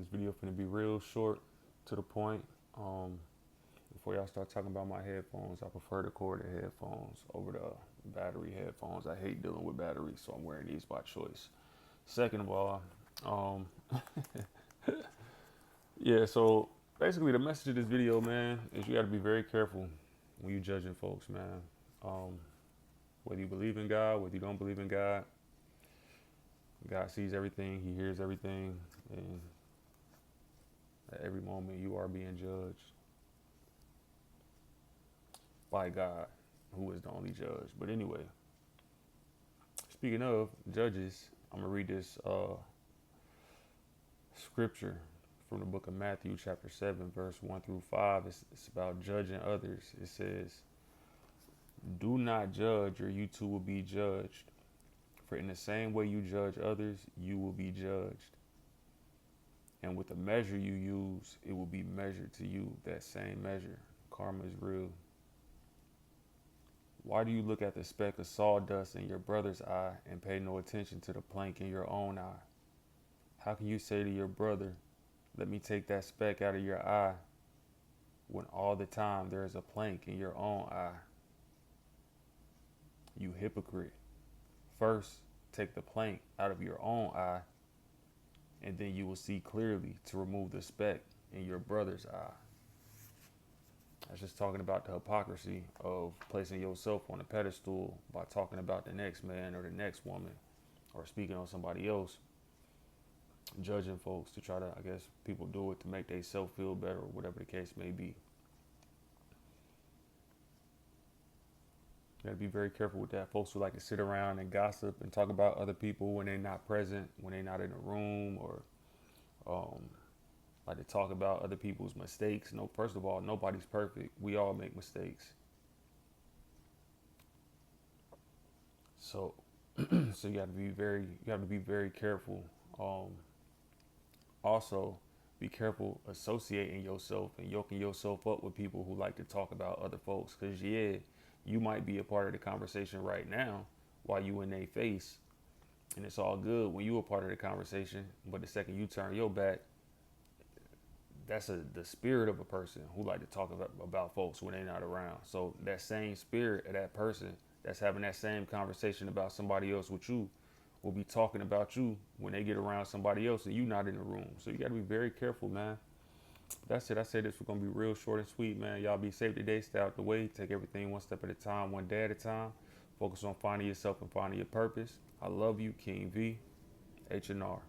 This video finna be real short, to the point. Before y'all start talking about my headphones, I prefer the corded headphones over the battery headphones. I hate dealing with batteries, so I'm wearing these by choice. Second of all, um, yeah, so basically the message of this video, man, is you gotta be very careful when you judging folks, man. Um, whether you believe in God, whether you don't believe in God, God sees everything, He hears everything, and at every moment you are being judged by God, who is the only judge. But anyway, speaking of judges, I'm gonna read this scripture from the book of Matthew, chapter 7, verse 1 through 5. It's about judging others. It says, "Do not judge, or you too will be judged. For in the same way you judge others, you will be judged. And with the measure you use, it will be measured to you, that same measure." Karma is real. "Why do you look at the speck of sawdust in your brother's eye and pay no attention to the plank in your own eye? How can you say to your brother, 'Let me take that speck out of your eye,' when all the time there is a plank in your own eye? You hypocrite. First, take the plank out of your own eye, and then you will see clearly to remove the speck in your brother's eye." That's just talking about the hypocrisy of placing yourself on a pedestal by talking about the next man or the next woman, or speaking on somebody else, judging folks to try to, I guess, people do it to make they self feel better or whatever the case may be. You gotta be very careful with that. Folks who like to sit around and gossip and talk about other people when they're not present, when they're not in a room, or um, like to talk about other people's mistakes. No, first of all, nobody's perfect. We all make mistakes. So, so you have to be very careful. Um, Also, be careful associating yourself and yoking yourself up with people who like to talk about other folks. Cause yeah, you might be a part of the conversation right now while you in their face, and it's all good when you a part of the conversation. But the second you turn your back, that's the spirit of a person who like to talk about folks when they're not around. So that same spirit of that person that's having that same conversation about somebody else with you will be talking about you when they get around somebody else and you not in the room. So you got to be very careful, man. That's it. I said this was gonna be real short and sweet, man. Y'all be safe today. Stay out the way. Take everything one step at a time, one day at a time. Focus on finding yourself and finding your purpose. I love you, King V, H&R.